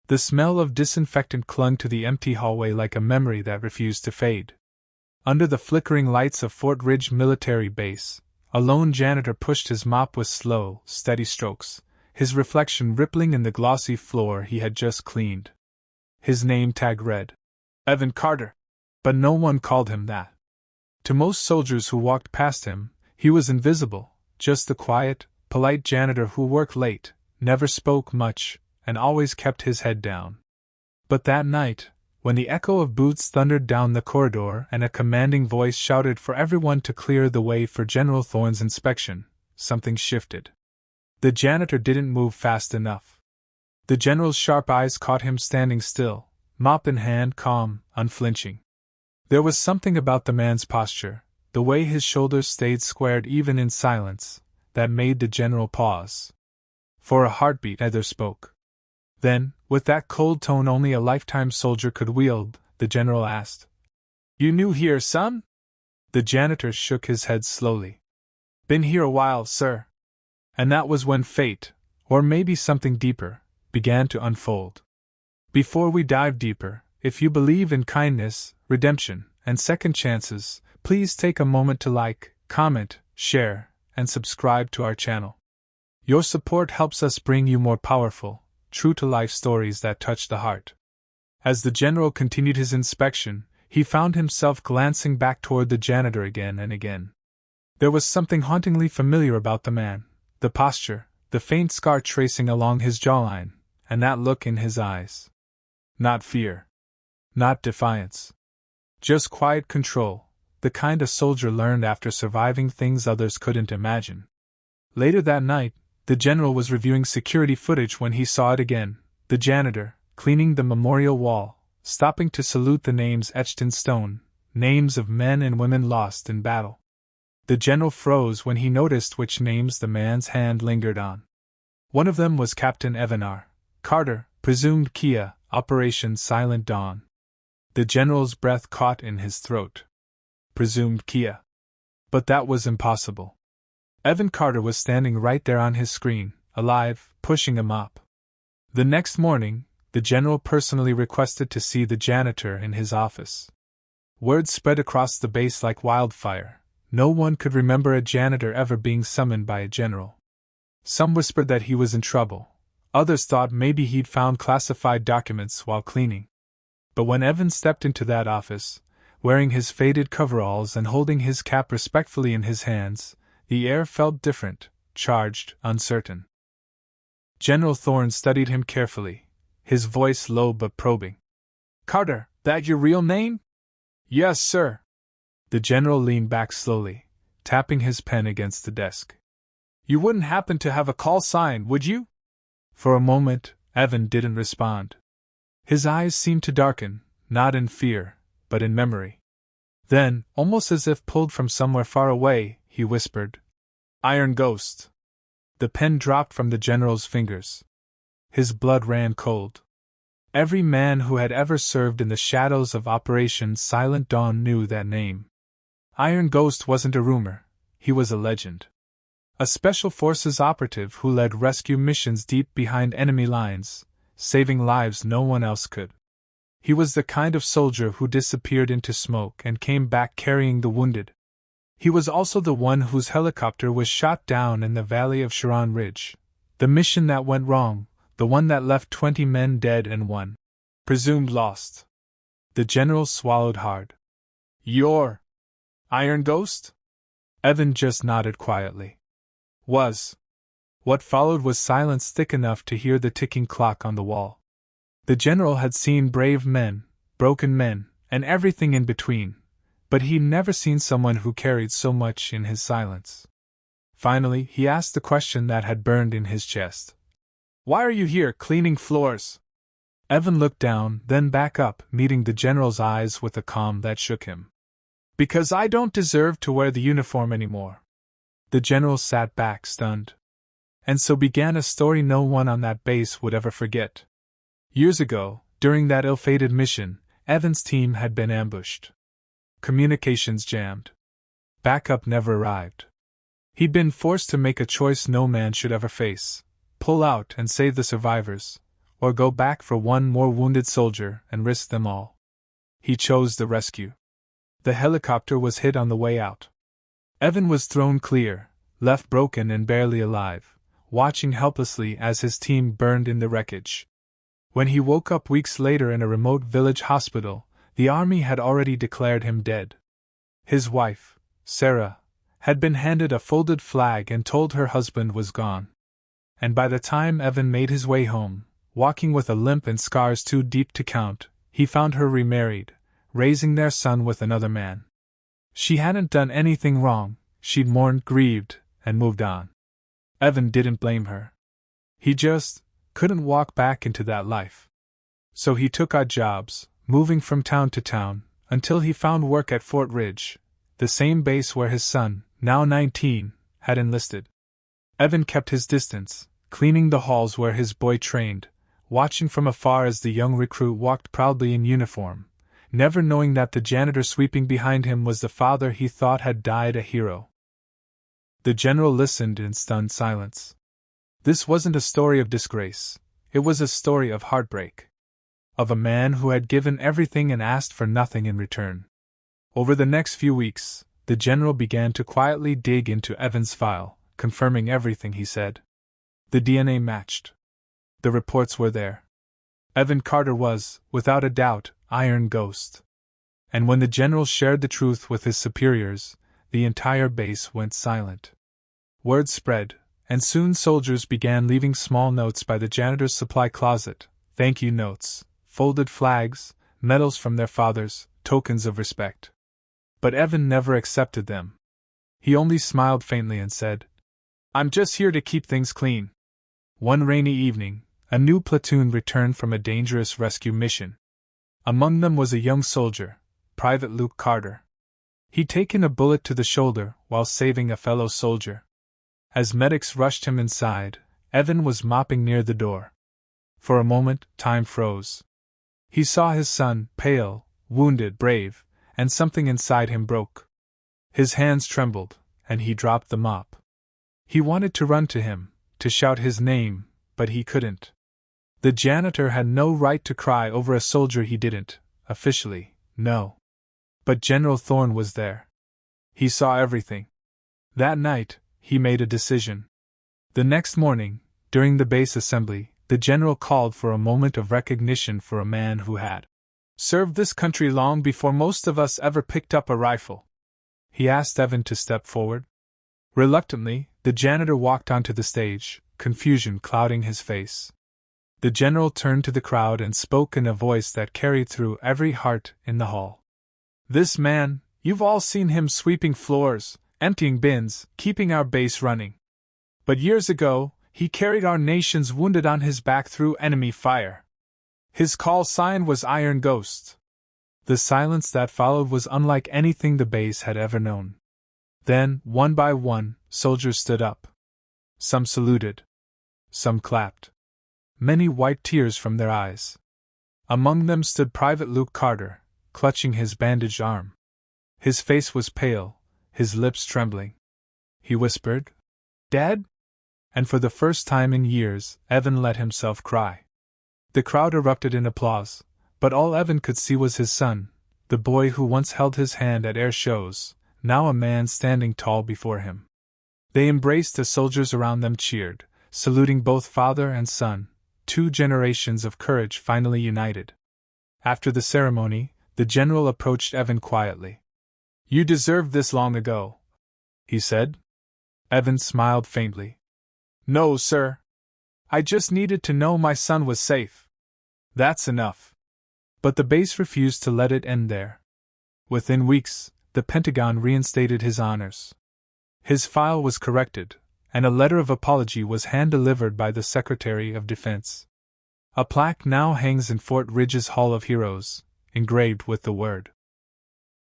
The smell of disinfectant clung to the empty hallway like a memory that refused to fade. Under the flickering lights of Fort Ridge Military Base, a lone janitor pushed his mop with slow, steady strokes, his reflection rippling in the glossy floor he had just cleaned. His name tag read, Evan Carter, but no one called him that. To most soldiers who walked past him, he was invisible, just the quiet, polite janitor who worked late, never spoke much, and always kept his head down. But that night, when the echo of boots thundered down the corridor and a commanding voice shouted for everyone to clear the way for General Thorne's inspection, something shifted. The janitor didn't move fast enough. The general's sharp eyes caught him standing still, mop in hand, calm, unflinching. There was something about the man's posture, the way his shoulders stayed squared even in silence, that made the general pause. For a heartbeat neither spoke. Then, with that cold tone only a lifetime soldier could wield, the general asked, "You new here, son?" The janitor shook his head slowly. "Been here a while, sir." And that was when fate, or maybe something deeper, began to unfold. Before we dive deeper, if you believe in kindness, redemption, and second chances, please take a moment to like, comment, share, and subscribe to our channel. Your support helps us bring you more powerful, true-to-life stories that touch the heart. As the general continued his inspection, he found himself glancing back toward the janitor again and again. There was something hauntingly familiar about the man, the posture, the faint scar tracing along his jawline, and that look in his eyes. Not fear. Not defiance. Just quiet control, the kind a soldier learned after surviving things others couldn't imagine. Later that night, the general was reviewing security footage when he saw it again, the janitor, cleaning the memorial wall, stopping to salute the names etched in stone, names of men and women lost in battle. The general froze when he noticed which names the man's hand lingered on. One of them was Captain Evan R. Carter, presumed Kia, Operation Silent Dawn. The general's breath caught in his throat. Presumed Kia. But that was impossible. Evan Carter was standing right there on his screen, alive, pushing a mop. The next morning, the general personally requested to see the janitor in his office. Word spread across the base like wildfire. No one could remember a janitor ever being summoned by a general. Some whispered that he was in trouble. Others thought maybe he'd found classified documents while cleaning. But when Evan stepped into that office, wearing his faded coveralls and holding his cap respectfully in his hands, the air felt different, charged, uncertain. General Thorne studied him carefully, his voice low but probing. "Carter, that your real name?" "Yes, sir." The general leaned back slowly, tapping his pen against the desk. "You wouldn't happen to have a call sign, would you?" For a moment, Evan didn't respond. His eyes seemed to darken, not in fear, but in memory. Then, almost as if pulled from somewhere far away, he whispered, "Iron Ghost." The pen dropped from the general's fingers. His blood ran cold. Every man who had ever served in the shadows of Operation Silent Dawn knew that name. Iron Ghost wasn't a rumor, he was a legend. A Special Forces operative who led rescue missions deep behind enemy lines, saving lives no one else could. He was the kind of soldier who disappeared into smoke and came back carrying the wounded. He was also the one whose helicopter was shot down in the valley of Sharon Ridge, the mission that went wrong, the one that left 20 men dead and one presumed lost. The general swallowed hard. "You're Iron Ghost?" Evan just nodded quietly. "Was." What followed was silence thick enough to hear the ticking clock on the wall. The general had seen brave men, broken men, and everything in between, but he'd never seen someone who carried so much in his silence. Finally, he asked the question that had burned in his chest. "Why are you here, cleaning floors?" Evan looked down, then back up, meeting the general's eyes with a calm that shook him. "Because I don't deserve to wear the uniform anymore." The general sat back, stunned. And so began a story no one on that base would ever forget. Years ago, during that ill-fated mission, Evan's team had been ambushed. Communications jammed. Backup never arrived. He'd been forced to make a choice no man should ever face: pull out and save the survivors, or go back for one more wounded soldier and risk them all. He chose the rescue. The helicopter was hit on the way out. Evan was thrown clear, left broken and barely alive, watching helplessly as his team burned in the wreckage. When he woke up weeks later in a remote village hospital, the army had already declared him dead. His wife, Sarah, had been handed a folded flag and told her husband was gone. And by the time Evan made his way home, walking with a limp and scars too deep to count, he found her remarried, raising their son with another man. She hadn't done anything wrong, she'd mourned, grieved, and moved on. Evan didn't blame her. He just couldn't walk back into that life. So he took odd jobs, moving from town to town, until he found work at Fort Ridge, the same base where his son, now 19, had enlisted. Evan kept his distance, cleaning the halls where his boy trained, watching from afar as the young recruit walked proudly in uniform, never knowing that the janitor sweeping behind him was the father he thought had died a hero. The general listened in stunned silence. This wasn't a story of disgrace, it was a story of heartbreak. Of a man who had given everything and asked for nothing in return. Over the next few weeks, the general began to quietly dig into Evan's file, confirming everything he said. The DNA matched. The reports were there. Evan Carter was, without a doubt, Iron Ghost. And when the general shared the truth with his superiors, the entire base went silent. Word spread, and soon soldiers began leaving small notes by the janitor's supply closet, thank you notes, folded flags, medals from their fathers, tokens of respect. But Evan never accepted them. He only smiled faintly and said, "I'm just here to keep things clean." One rainy evening, a new platoon returned from a dangerous rescue mission. Among them was a young soldier, Private Luke Carter. He'd taken a bullet to the shoulder while saving a fellow soldier. As medics rushed him inside, Evan was mopping near the door. For a moment, time froze. He saw his son, pale, wounded, brave, and something inside him broke. His hands trembled, and he dropped the mop. He wanted to run to him, to shout his name, but he couldn't. The janitor had no right to cry over a soldier he didn't, officially, know. But General Thorne was there. He saw everything. That night, he made a decision. The next morning, during the base assembly, the general called for a moment of recognition for a man who had served this country long before most of us ever picked up a rifle. He asked Evan to step forward. Reluctantly, the janitor walked onto the stage, confusion clouding his face. The general turned to the crowd and spoke in a voice that carried through every heart in the hall. "This man, you've all seen him sweeping floors, emptying bins, keeping our base running. But years ago, he carried our nation's wounded on his back through enemy fire. His call sign was Iron Ghost." The silence that followed was unlike anything the base had ever known. Then, one by one, soldiers stood up. Some saluted. Some clapped. Many wiped tears from their eyes. Among them stood Private Luke Carter, clutching his bandaged arm. His face was pale, his lips trembling. He whispered, "Dad?" And for the first time in years, Evan let himself cry. The crowd erupted in applause, but all Evan could see was his son, the boy who once held his hand at air shows, now a man standing tall before him. They embraced, the soldiers around them cheered, saluting both father and son, 2 generations of courage finally united. After the ceremony, the general approached Evan quietly. "You deserved this long ago," he said. Evan smiled faintly. "No, sir. I just needed to know my son was safe. That's enough." But the base refused to let it end there. Within weeks, the Pentagon reinstated his honors. His file was corrected, and a letter of apology was hand-delivered by the Secretary of Defense. A plaque now hangs in Fort Ridge's Hall of Heroes, engraved with the word